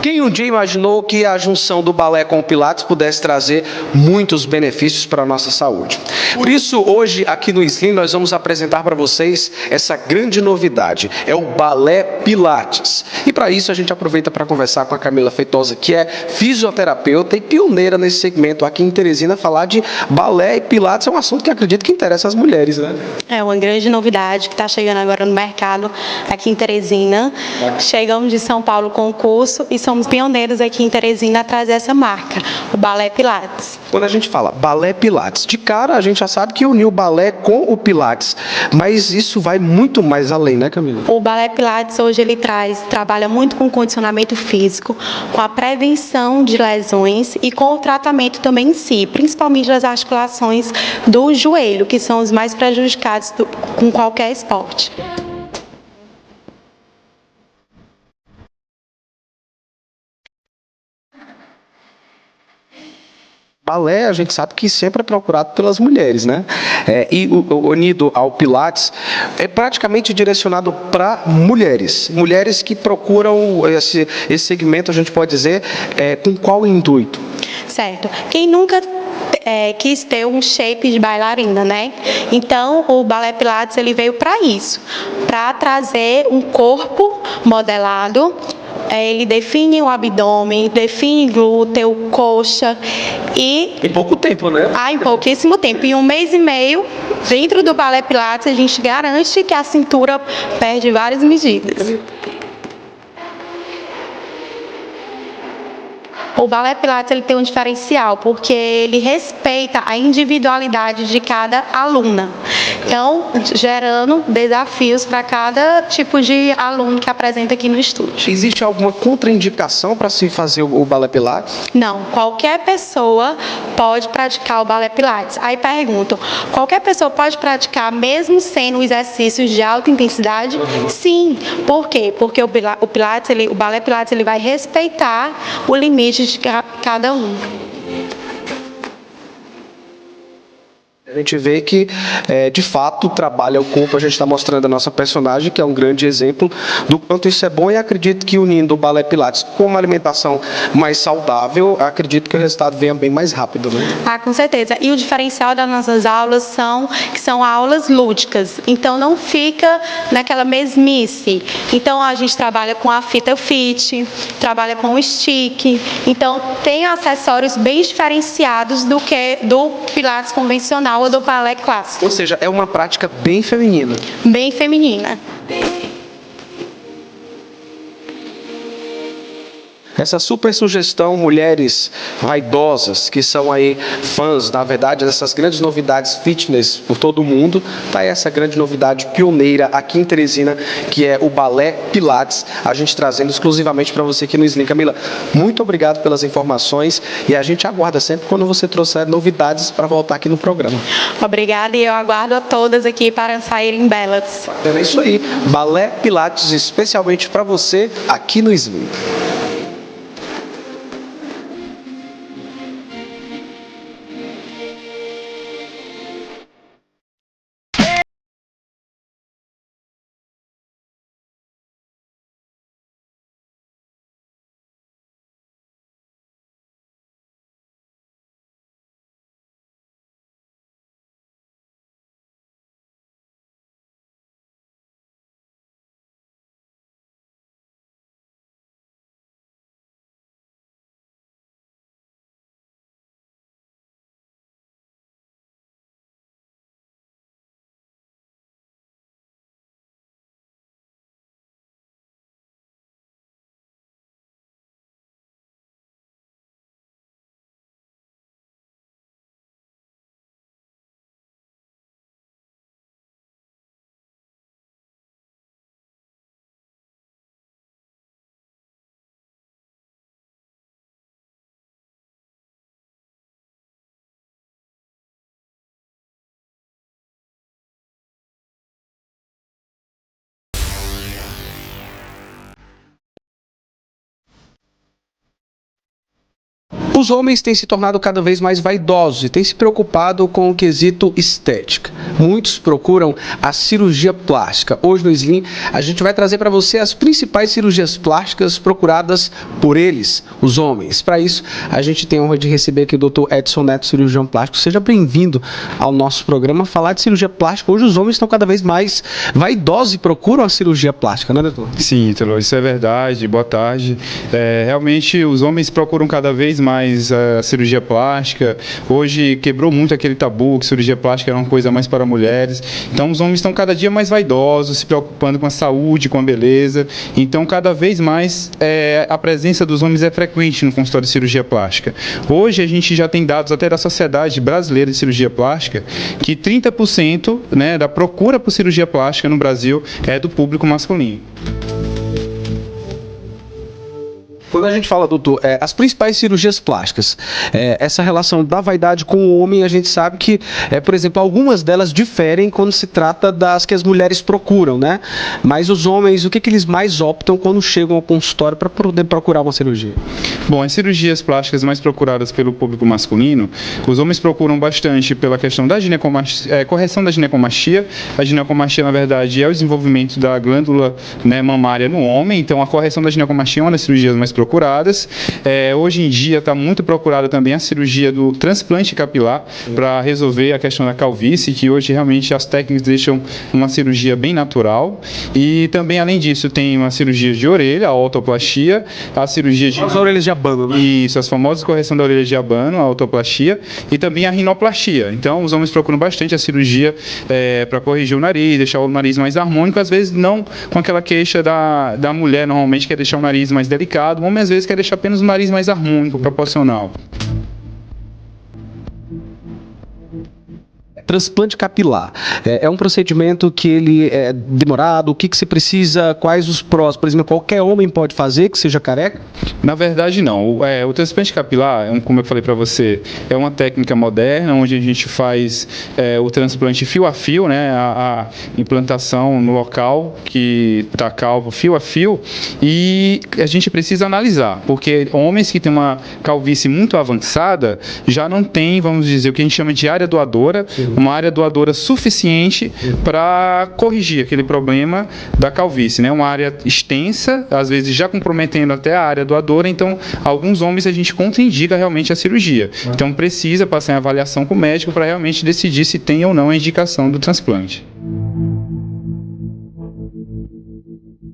Quem um dia imaginou que a junção do balé com o Pilates pudesse trazer muitos benefícios para a nossa saúde? Por isso, hoje, aqui no Slim, nós vamos apresentar para vocês essa grande novidade, é o Balé Pilates. E para isso, a gente aproveita para conversar com a Camila Feitosa, que é fisioterapeuta e pioneira nesse segmento aqui em Teresina. Falar de balé e Pilates é um assunto que acredito que interessa as mulheres, né? É uma grande novidade que está chegando agora no mercado aqui em Teresina. Chegamos de São Paulo com o curso e somos pioneiros aqui em Teresina a trazer essa marca, o Balé Pilates. Quando a gente fala balé Pilates, de cara a gente já sabe que uniu o balé com o Pilates, mas isso vai muito mais além, né, Camila? O Balé Pilates hoje ele trabalha muito com condicionamento físico, com a prevenção de lesões e com o tratamento também em si, principalmente das articulações do joelho, que são os mais prejudicados com qualquer esporte. Balé, a gente sabe que sempre é procurado pelas mulheres, né? E o unido ao Pilates é praticamente direcionado para mulheres. Mulheres que procuram esse segmento, a gente pode dizer, com qual intuito? Certo. Quem nunca quis ter um shape de bailarina, né? Então, o Balé Pilates ele veio para isso, para trazer um corpo modelado. Ele define o abdômen, define glúteo, coxa e... Em pouco tempo, né? Em pouquíssimo tempo. Em 1 mês e meio, dentro do Balé Pilates, a gente garante que a cintura perde várias medidas. O Balé Pilates ele tem um diferencial, porque ele respeita a individualidade de cada aluna. Então, gerando desafios para cada tipo de aluno que apresenta aqui no estúdio. Existe alguma contraindicação para se fazer o Balé Pilates? Não, qualquer pessoa pode praticar o Balé Pilates. Aí perguntam, qualquer pessoa pode praticar mesmo sendo exercícios de alta intensidade? Sim. Por quê? Porque o Balé Pilates ele vai respeitar o limite de cada um. A gente vê que, de fato, trabalha o corpo. A gente está mostrando a nossa personagem, que é um grande exemplo do quanto isso é bom, e acredito que unindo o Balé Pilates com uma alimentação mais saudável, acredito que o resultado venha bem mais rápido, né? Com certeza. E o diferencial das nossas aulas são aulas lúdicas. Então, não fica naquela mesmice. Então, a gente trabalha com a fita fit, trabalha com o stick. Então, tem acessórios bem diferenciados do que do Pilates convencional ou do balé clássico. Ou seja, é uma prática bem feminina. Bem feminina. Essa super sugestão, mulheres vaidosas, que são aí fãs, na verdade, dessas grandes novidades fitness por todo o mundo, tá aí essa grande novidade pioneira aqui em Teresina, que é o Balé Pilates, a gente trazendo exclusivamente para você aqui no Slim. Camila, muito obrigado pelas informações e a gente aguarda sempre quando você trouxer novidades para voltar aqui no programa. Obrigada, e eu aguardo a todas aqui para saírem belas. É isso aí, Balé Pilates especialmente para você aqui no Slim. Os homens têm se tornado cada vez mais vaidosos e têm se preocupado com o quesito estética. Muitos procuram a cirurgia plástica. Hoje no Slim a gente vai trazer para você as principais cirurgias plásticas procuradas por eles, os homens. Para isso, a gente tem a honra de receber aqui o Dr. Edson Neto, cirurgião plástico. Seja bem-vindo ao nosso programa. Falar de cirurgia plástica, hoje os homens estão cada vez mais vaidosos e procuram a cirurgia plástica, né, doutor? Sim, Ítalo, isso é verdade. Boa tarde. Realmente, os homens procuram cada vez mais a cirurgia plástica. Hoje quebrou muito aquele tabu que cirurgia plástica era uma coisa mais para mulheres. Então, os homens estão cada dia mais vaidosos, se preocupando com a saúde, com a beleza. Então, cada vez mais a presença dos homens é frequente no consultório de cirurgia plástica. Hoje, a gente já tem dados até da Sociedade Brasileira de Cirurgia Plástica que 30%, né, da procura por cirurgia plástica no Brasil é do público masculino. Quando a gente fala, doutor, as principais cirurgias plásticas, essa relação da vaidade com o homem, a gente sabe que, por exemplo, algumas delas diferem quando se trata das que as mulheres procuram, né? Mas os homens, o que eles mais optam quando chegam ao consultório para poder procurar uma cirurgia? Bom, as cirurgias plásticas mais procuradas pelo público masculino, os homens procuram bastante pela questão da correção da ginecomastia. A ginecomastia, na verdade, é o desenvolvimento da glândula, né, mamária no homem, então a correção da ginecomastia é uma das cirurgias mais procuradas. Hoje em dia está muito procurada também a cirurgia do transplante capilar para resolver a questão da calvície, que hoje realmente as técnicas deixam uma cirurgia bem natural. E também, além disso, tem uma cirurgia de orelha, a otoplastia, a cirurgia de... As orelhas de abano, né? Isso, as famosas correção da orelha de abano, a otoplastia, e também a rinoplastia. Então, os homens procuram bastante a cirurgia para corrigir o nariz, deixar o nariz mais harmônico, às vezes não com aquela queixa da mulher, normalmente, que é deixar o nariz mais delicado. O homem, às vezes, quer deixar apenas o nariz mais harmônico, proporcional. Transplante capilar. É um procedimento que ele é demorado, o que se precisa, quais os prós? Por exemplo, qualquer homem pode fazer que seja careca? Na verdade, não. O transplante capilar, como eu falei para você, é uma técnica moderna, onde a gente faz o transplante fio a fio, né, a implantação no local que está calvo fio a fio, e a gente precisa analisar, porque homens que têm uma calvície muito avançada já não têm, vamos dizer, o que a gente chama de área doadora, uma área doadora suficiente para corrigir aquele problema da calvície, né? Uma área extensa, às vezes já comprometendo até a área doadora, então alguns homens a gente contraindica realmente a cirurgia. Então precisa passar em avaliação com o médico para realmente decidir se tem ou não a indicação do transplante.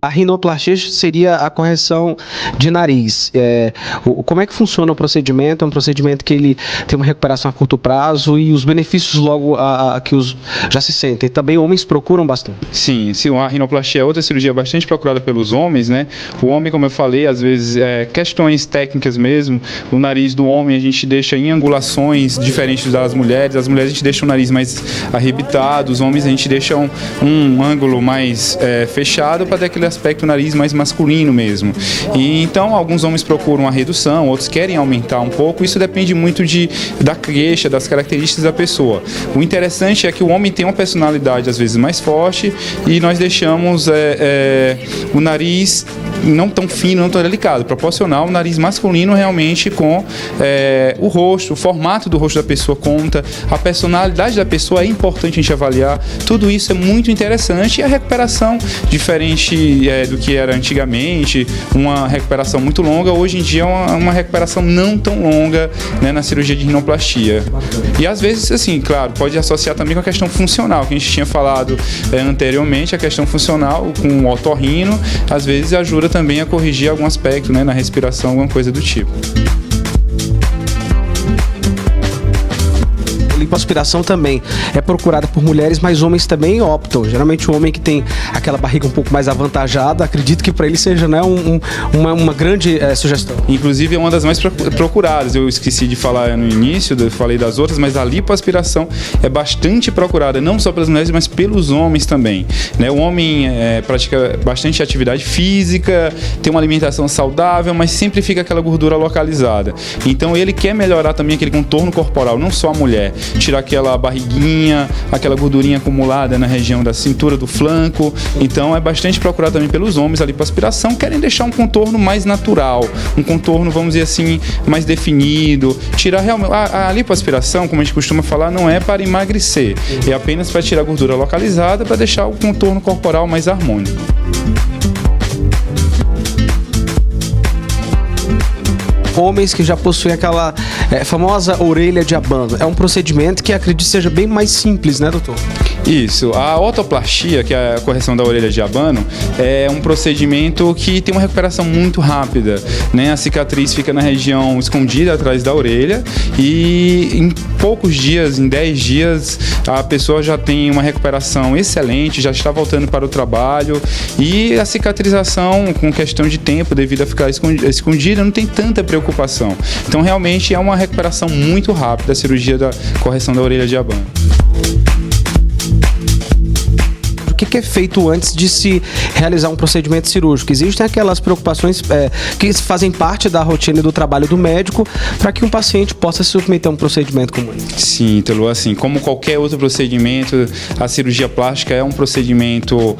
A rinoplastia seria a correção de nariz. Como é que funciona o procedimento? É um procedimento que ele tem uma recuperação a curto prazo e os benefícios logo que já se sentem. Também homens procuram bastante. Sim, a rinoplastia é outra cirurgia bastante procurada pelos homens, né? O homem, como eu falei, às vezes questões técnicas mesmo. O nariz do homem a gente deixa em angulações diferentes das mulheres. As mulheres a gente deixa o nariz mais arrebitado, os homens a gente deixa um ângulo mais fechado para ter aquele aspecto nariz mais masculino mesmo. E então alguns homens procuram a redução, outros querem aumentar um pouco. Isso depende muito da queixa, das características da pessoa. O interessante é que o homem tem uma personalidade às vezes mais forte e nós deixamos o nariz não tão fino, não tão delicado, proporcional ao nariz masculino realmente com o rosto, o formato do rosto da pessoa conta, a personalidade da pessoa é importante a gente avaliar. Tudo isso é muito interessante e a recuperação diferente do que era antigamente, uma recuperação muito longa, hoje em dia é uma recuperação não tão longa, né, na cirurgia de rinoplastia. E às vezes, assim, claro, pode associar também com a questão funcional, que a gente tinha falado anteriormente, a questão funcional com o otorrino, às vezes ajuda também a corrigir algum aspecto, né, na respiração, alguma coisa do tipo. Lipoaspiração também é procurada por mulheres, mas homens também optam. Geralmente o homem que tem aquela barriga um pouco mais avantajada, acredito que para ele seja, né, uma grande sugestão. Inclusive é uma das mais procuradas. Eu esqueci de falar no início, falei das outras, mas a lipoaspiração é bastante procurada, não só pelas mulheres, mas pelos homens também, né? O homem pratica bastante atividade física, tem uma alimentação saudável, mas sempre fica aquela gordura localizada. Então ele quer melhorar também aquele contorno corporal, não só a mulher. tirar aquela barriguinha, aquela gordurinha acumulada na região da cintura, do flanco. Então é bastante procurado também pelos homens a lipoaspiração, querem deixar um contorno mais natural, um contorno, vamos dizer assim, mais definido. Tirar realmente a lipoaspiração, como a gente costuma falar, não é para emagrecer, é apenas para tirar a gordura localizada, para deixar o contorno corporal mais harmônico. Homens que já possuem aquela famosa orelha de abano. É um procedimento que acredito seja bem mais simples, né, doutor? Isso. A otoplastia, que é a correção da orelha de abano, é um procedimento que tem uma recuperação muito rápida, né? A cicatriz fica na região escondida atrás da orelha e em poucos dias, em 10 dias, a pessoa já tem uma recuperação excelente, já está voltando para o trabalho e a cicatrização, com questão de tempo, devido a ficar escondida, não tem tanta preocupação. Então, realmente, é uma recuperação muito rápida a cirurgia da correção da orelha de abano. O que é feito antes de se realizar um procedimento cirúrgico? Existem aquelas preocupações que fazem parte da rotina e do trabalho do médico para que um paciente possa se submeter a um procedimento como esse. Sim, Telu, assim, como qualquer outro procedimento, a cirurgia plástica é um procedimento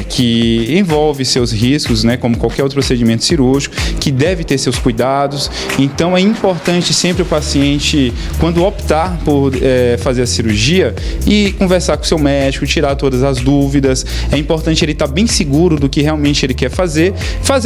que envolve seus riscos, né, como qualquer outro procedimento cirúrgico, que deve ter seus cuidados. Então é importante sempre o paciente, quando optar por fazer a cirurgia, e conversar com o seu médico, tirar todas as dúvidas. É importante ele estar bem seguro do que realmente ele quer fazer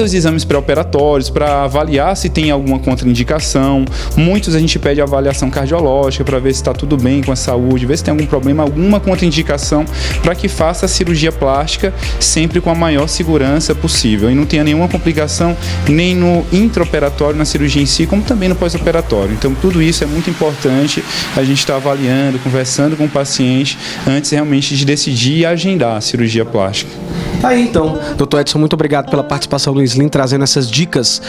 os exames pré-operatórios para avaliar se tem alguma contraindicação. Muitos a gente pede avaliação cardiológica para ver se está tudo bem com a saúde, ver se tem algum problema, alguma contraindicação, para que faça a cirurgia plástica sempre com a maior segurança possível e não tenha nenhuma complicação nem no intraoperatório, na cirurgia em si, como também no pós-operatório. Então tudo isso é muito importante a gente estar avaliando, conversando com o paciente antes realmente de decidir e agendar a cirurgia plástica. Aí então, doutor Edson, muito obrigado pela participação do Slim, trazendo essas dicas,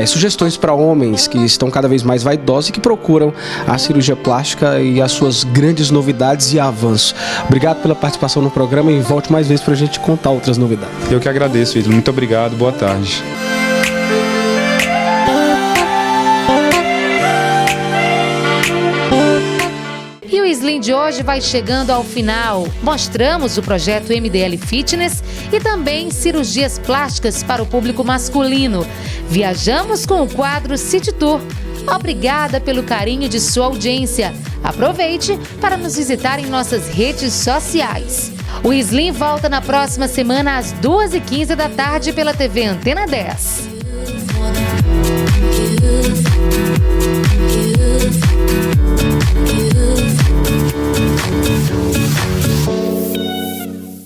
sugestões para homens que estão cada vez mais vaidosos e que procuram a cirurgia plástica e as suas grandes novidades e avanços. Obrigado pela participação no programa e volte mais vezes para a gente contar outras novidades. Eu que agradeço, Ítalo. Muito obrigado. Boa tarde. E o Slim de hoje vai chegando ao final. Mostramos o projeto MDL Fitness e também cirurgias plásticas para o público masculino. Viajamos com o quadro City Tour. Obrigada pelo carinho de sua audiência. Aproveite para nos visitar em nossas redes sociais. O Slim volta na próxima semana às 2h15 da tarde pela TV Antena 10.